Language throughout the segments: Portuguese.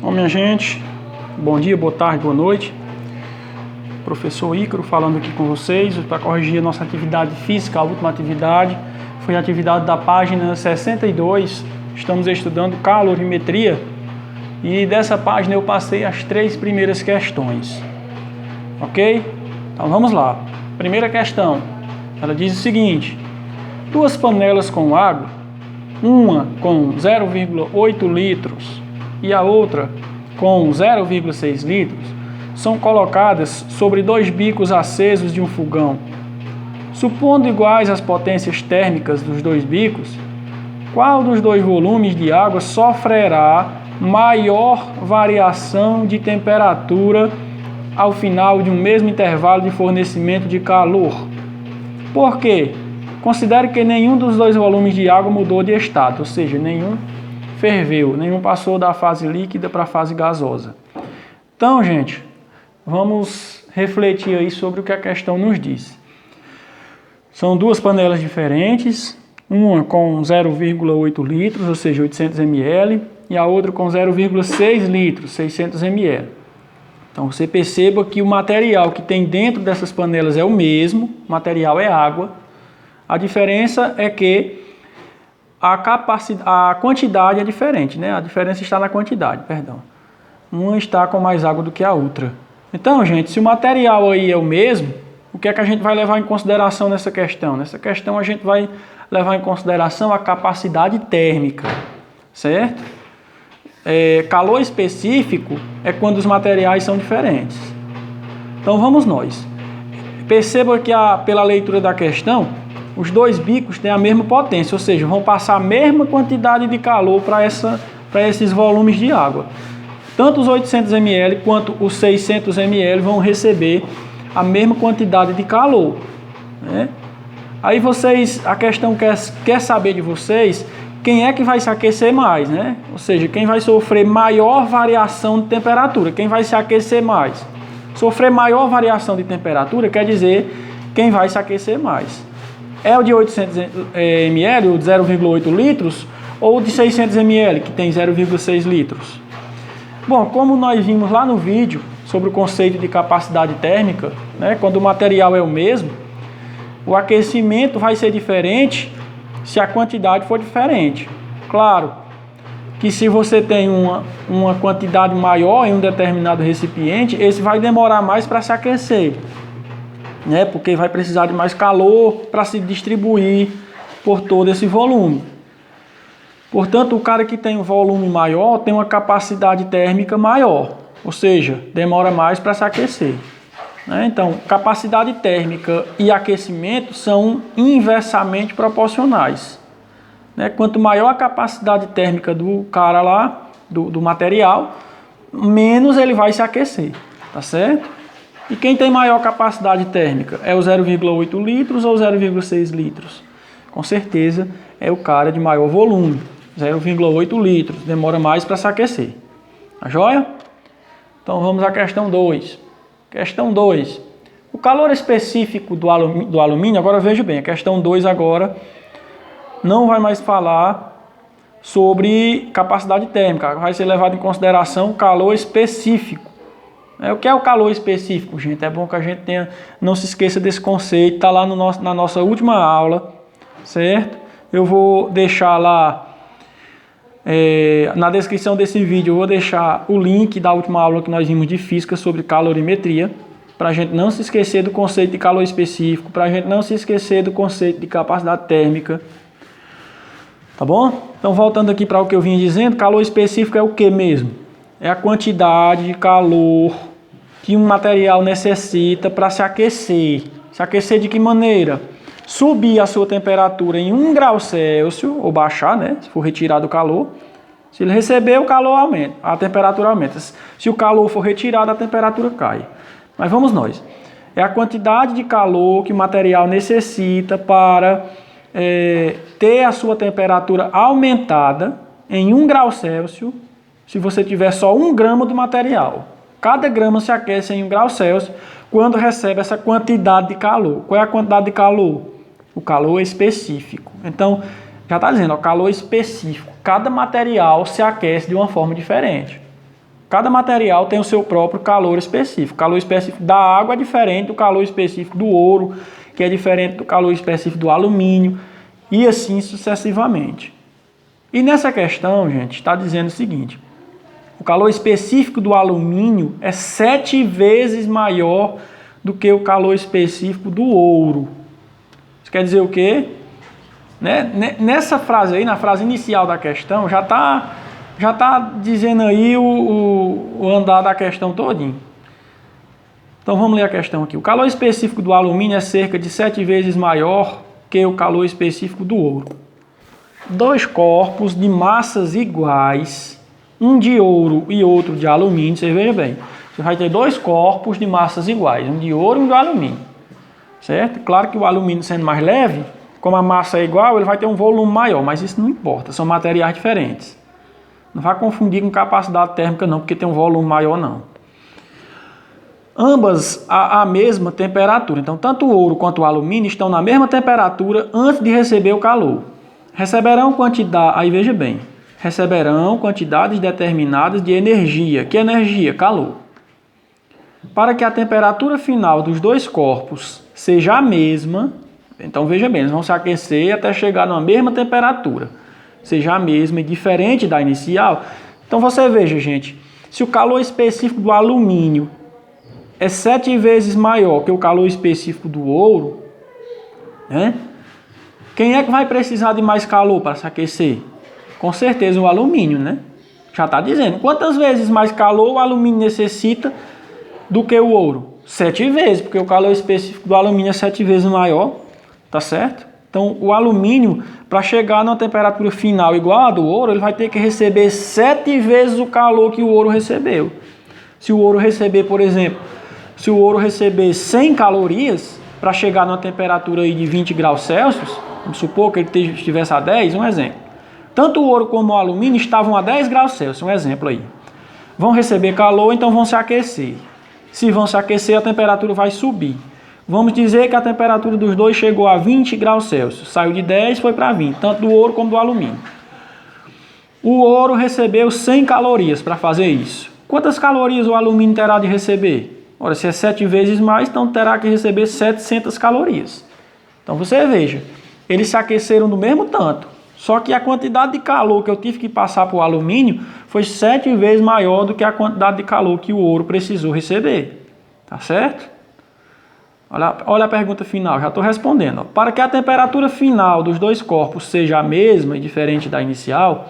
Bom, minha gente, bom dia, boa tarde, boa noite. Professor Ícaro falando aqui com vocês para corrigir a nossa atividade física. A última atividade foi a atividade da página 62. Estamos estudando calorimetria e dessa página eu passei as 3 primeiras questões. Ok? Então vamos lá. Primeira questão, ela diz o seguinte: 2 panelas com água, uma com 0,8 litros e a outra com 0,6 litros, são colocadas sobre 2 bicos acesos de um fogão. Supondo iguais as potências térmicas dos 2 bicos, qual dos 2 volumes de água sofrerá maior variação de temperatura ao final de um mesmo intervalo de fornecimento de calor? Por quê? Considere que nenhum dos 2 volumes de água mudou de estado, ou seja, nenhum ferveu, nenhum passou da fase líquida para a fase gasosa. Então, gente, vamos refletir aí sobre o que a questão nos diz. São 2 panelas diferentes, uma com 0,8 litros, ou seja, 800 ml, e a outra com 0,6 litros, 600 ml. Então, você perceba que o material que tem dentro dessas panelas é o mesmo, o material é água. A diferença é que a quantidade é diferente, né? A diferença está na quantidade, perdão. Uma está com mais água do que a outra. Então, gente, se o material aí é o mesmo, o que é que a gente vai levar em consideração nessa questão? Nessa questão a gente vai levar em consideração a capacidade térmica, certo? Calor específico é quando os materiais são diferentes. Então vamos nós. Perceba que pela leitura da questão, os 2 bicos têm a mesma potência, ou seja, vão passar a mesma quantidade de calor para esses volumes de água. Tanto os 800 ml quanto os 600 ml vão receber a mesma quantidade de calor, né? Aí a questão quer saber de vocês quem é que vai se aquecer mais, né? Ou seja, quem vai sofrer maior variação de temperatura, quem vai se aquecer mais. Sofrer maior variação de temperatura quer dizer quem vai se aquecer mais. É o de 800 ml, o de 0,8 litros, ou o de 600 ml, que tem 0,6 litros? Bom, como nós vimos lá no vídeo sobre o conceito de capacidade térmica, né, quando o material é o mesmo, o aquecimento vai ser diferente se a quantidade for diferente. Claro que se você tem uma quantidade maior em um determinado recipiente, esse vai demorar mais para se aquecer, né, porque vai precisar de mais calor para se distribuir por todo esse volume. Portanto, o cara que tem um volume maior tem uma capacidade térmica maior, ou seja, demora mais para se aquecer, né? Então, capacidade térmica e aquecimento são inversamente proporcionais, né? Quanto maior a capacidade térmica do cara lá, do material, menos ele vai se aquecer, tá certo? E quem tem maior capacidade térmica? É o 0,8 litros ou 0,6 litros? Com certeza é o cara de maior volume, 0,8 litros, demora mais para se aquecer. Tá joia? Então vamos à questão 2. Questão 2. O calor específico do alumínio, agora veja bem, a questão 2 agora não vai mais falar sobre capacidade térmica, vai ser levado em consideração o calor específico. O que é o calor específico, gente? É bom que a gente não se esqueça desse conceito, está lá na nossa última aula, certo? Eu vou deixar lá, na descrição desse vídeo, eu vou deixar o link da última aula que nós vimos de física sobre calorimetria, para a gente não se esquecer do conceito de calor específico, para a gente não se esquecer do conceito de capacidade térmica, tá bom? Então, voltando aqui para o que eu vinha dizendo, calor específico é o que mesmo? É a quantidade de calor que um material necessita para se aquecer. Se aquecer de que maneira? Subir a sua temperatura em 1 grau Celsius, ou baixar, né? Se for retirado o calor. Se ele receber, o calor aumenta, a temperatura aumenta. Se o calor for retirado, a temperatura cai. Mas vamos nós. É a quantidade de calor que o material necessita para ter a sua temperatura aumentada em 1 grau Celsius, se você tiver só 1 grama do material. Cada grama se aquece em 1 grau Celsius quando recebe essa quantidade de calor. Qual é a quantidade de calor? O calor específico. Então, já está dizendo, o calor específico. Cada material se aquece de uma forma diferente. Cada material tem o seu próprio calor específico. O calor específico da água é diferente do calor específico do ouro, que é diferente do calor específico do alumínio, e assim sucessivamente. E nessa questão, gente, está dizendo o seguinte: o calor específico do alumínio é 7 vezes maior do que o calor específico do ouro. Isso quer dizer o quê? Nessa frase aí, na frase inicial da questão, já está dizendo aí o andar da questão todinho. Então vamos ler a questão aqui. O calor específico do alumínio é cerca de 7 vezes maior que o calor específico do ouro. Dois corpos de massas iguais, um de ouro e outro de alumínio, você veja bem, você vai ter dois corpos de massas iguais, um de ouro e um de alumínio, certo? Claro que o alumínio sendo mais leve, como a massa é igual, ele vai ter um volume maior, mas isso não importa, são materiais diferentes. Não vai confundir com capacidade térmica não, porque tem um volume maior não. Ambas a mesma temperatura, então tanto o ouro quanto o alumínio estão na mesma temperatura antes de receber o calor. Receberão quantidade, aí veja bem, receberão quantidades determinadas de energia. Que energia? Calor. Para que a temperatura final dos dois corpos seja a mesma, então veja bem, eles vão se aquecer até chegar na mesma temperatura, seja a mesma e diferente da inicial. Então você veja, gente, se o calor específico do alumínio é 7 vezes maior que o calor específico do ouro, né? Quem é que vai precisar de mais calor para se aquecer? Com certeza o alumínio, né? Já está dizendo. Quantas vezes mais calor o alumínio necessita do que o ouro? 7 vezes, porque o calor específico do alumínio é 7 vezes maior, tá certo? Então o alumínio, para chegar numa temperatura final igual a do ouro, ele vai ter que receber 7 vezes o calor que o ouro recebeu. Se o ouro receber, por exemplo, se o ouro receber 100 calorias para chegar numa temperatura aí de 20 graus Celsius, vamos supor que ele estivesse a 10, um exemplo. Tanto o ouro como o alumínio estavam a 10 graus Celsius, um exemplo aí. Vão receber calor, então vão se aquecer. Se vão se aquecer, a temperatura vai subir. Vamos dizer que a temperatura dos dois chegou a 20 graus Celsius. Saiu de 10 e foi para 20, tanto do ouro como do alumínio. O ouro recebeu 100 calorias para fazer isso. Quantas calorias o alumínio terá de receber? Ora, se é 7 vezes mais, então terá que receber 700 calorias. Então você veja, eles se aqueceram do mesmo tanto, só que a quantidade de calor que eu tive que passar para o alumínio foi 7 vezes maior do que a quantidade de calor que o ouro precisou receber. Tá certo? Olha a pergunta final, já estou respondendo. Para que a temperatura final dos dois corpos seja a mesma e diferente da inicial,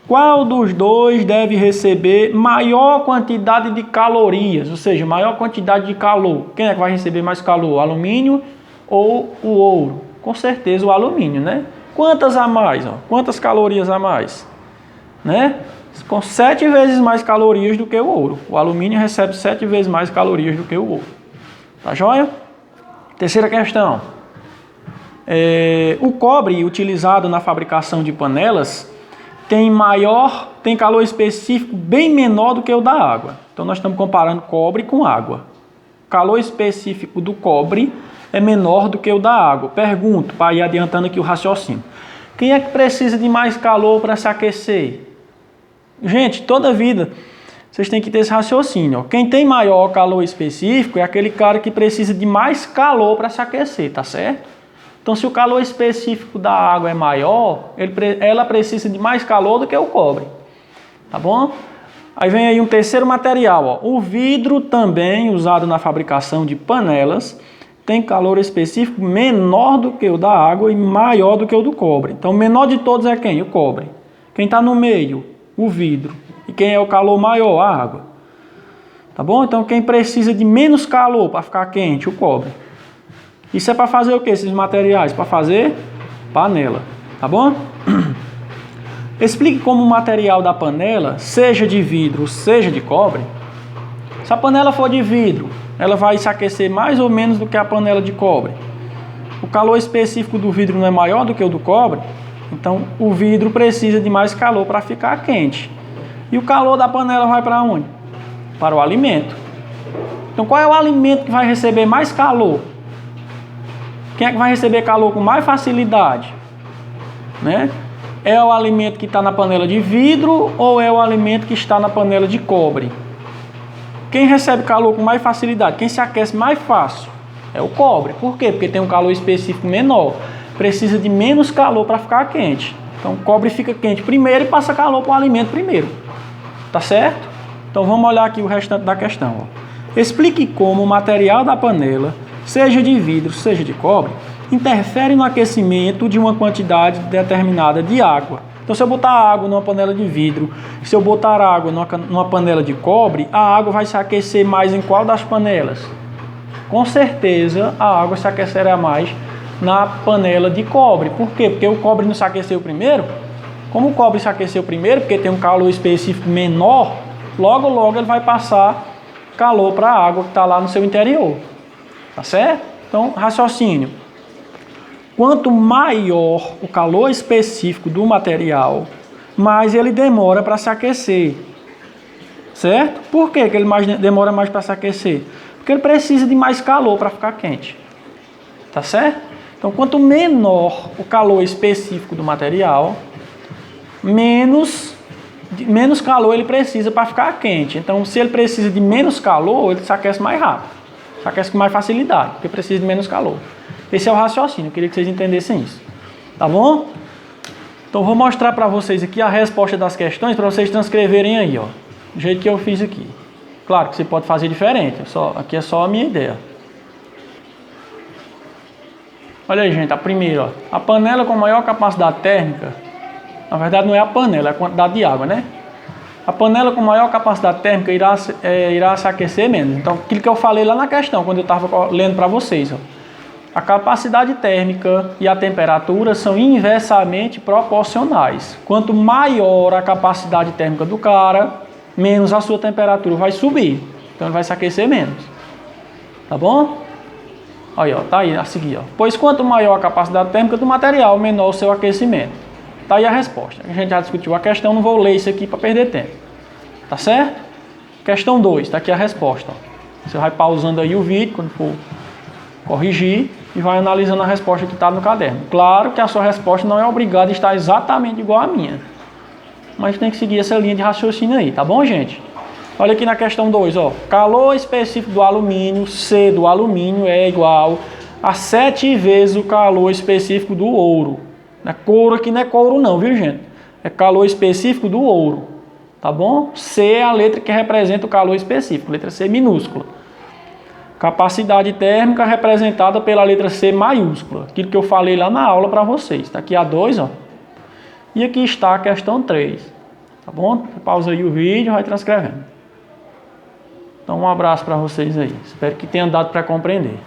qual dos dois deve receber maior quantidade de calorias, ou seja, maior quantidade de calor? Quem é que vai receber mais calor, o alumínio ou o ouro? Com certeza o alumínio, né? Quantas a mais? Ó? Quantas calorias a mais? Né? Com 7 vezes mais calorias do que o ouro. O alumínio recebe 7 vezes mais calorias do que o ouro. Tá joia? Terceira questão. O cobre utilizado na fabricação de panelas tem calor específico bem menor do que o da água. Então nós estamos comparando cobre com água. O calor específico do cobre é menor do que o da água. Pergunto, para ir adiantando aqui o raciocínio. Quem é que precisa de mais calor para se aquecer? Gente, toda vida vocês têm que ter esse raciocínio. Quem tem maior calor específico é aquele cara que precisa de mais calor para se aquecer, tá certo? Então, se o calor específico da água é maior, ela precisa de mais calor do que o cobre. Tá bom? Aí vem aí um terceiro material. Ó. O vidro também, usado na fabricação de panelas, tem calor específico menor do que o da água e maior do que o do cobre. Então, o menor de todos é quem? O cobre. Quem está no meio? O vidro. E quem é o calor maior? A água. Tá bom? Então, quem precisa de menos calor para ficar quente? O cobre. Isso é para fazer o que, esses materiais? Para fazer panela, tá bom? Explique como o material da panela, seja de vidro, seja de cobre. Se a panela for de vidro, ela vai se aquecer mais ou menos do que a panela de cobre. O calor específico do vidro não é maior do que o do cobre, então o vidro precisa de mais calor para ficar quente. E o calor da panela vai para onde? Para o alimento. Então qual é o alimento que vai receber mais calor? Quem é que vai receber calor com mais facilidade? Né? É o alimento que está na panela de vidro ou é o alimento que está na panela de cobre? Quem recebe calor com mais facilidade, quem se aquece mais fácil, é o cobre. Por quê? Porque tem um calor específico menor. Precisa de menos calor para ficar quente. Então o cobre fica quente primeiro e passa calor para o alimento primeiro. Tá certo? Então vamos olhar aqui o restante da questão. Ó. Explique como o material da panela, seja de vidro, seja de cobre, interfere no aquecimento de uma quantidade determinada de água. Então se eu botar água numa panela de vidro, se eu botar água numa panela de cobre, a água vai se aquecer mais em qual das panelas? Com certeza a água se aquecerá mais na panela de cobre. Por quê? Porque o cobre não se aqueceu primeiro. Como o cobre se aqueceu primeiro, porque tem um calor específico menor, logo ele vai passar calor para a água que está lá no seu interior. Tá certo? Então, raciocínio. Quanto maior o calor específico do material, mais ele demora para se aquecer. Certo? Por que ele demora mais para se aquecer? Porque ele precisa de mais calor para ficar quente. Tá certo? Então, quanto menor o calor específico do material, menos calor ele precisa para ficar quente. Então, se ele precisa de menos calor, ele se aquece mais rápido. Se aquece com mais facilidade, porque precisa de menos calor. Esse é o raciocínio, eu queria que vocês entendessem isso. Tá bom? Então, vou mostrar para vocês aqui a resposta das questões, para vocês transcreverem aí, ó. Do jeito que eu fiz aqui. Claro que você pode fazer diferente, aqui é só a minha ideia. Olha aí, gente, a primeira, ó. A panela com maior capacidade térmica, na verdade não é a panela, é a quantidade de água, né? A panela com maior capacidade térmica irá se aquecer menos. Então, aquilo que eu falei lá na questão, quando eu estava lendo para vocês, ó. A capacidade térmica e a temperatura são inversamente proporcionais. Quanto maior a capacidade térmica do cara, menos a sua temperatura vai subir. Então, ele vai se aquecer menos. Tá bom? Aí, ó, tá aí a seguir, ó. Pois quanto maior a capacidade térmica do material, menor o seu aquecimento. Tá aí a resposta. A gente já discutiu a questão, não vou ler isso aqui para perder tempo. Tá certo? Questão 2, tá aqui a resposta. Ó. Você vai pausando aí o vídeo quando for corrigir e vai analisando a resposta que está no caderno. Claro que a sua resposta não é obrigada a estar exatamente igual à minha. Mas tem que seguir essa linha de raciocínio aí, tá bom, gente? Olha aqui na questão 2, ó. Calor específico do alumínio, C do alumínio é igual a 7 vezes o calor específico do ouro. Não é couro aqui, não é couro não, viu, gente? É calor específico do ouro, tá bom? C é a letra que representa o calor específico, letra C minúscula. Capacidade térmica representada pela letra C maiúscula. Aquilo que eu falei lá na aula para vocês. Está aqui a 2, ó. E aqui está a questão 3. Tá bom? Pausa aí o vídeo e vai transcrevendo. Então, um abraço para vocês aí. Espero que tenha dado para compreender.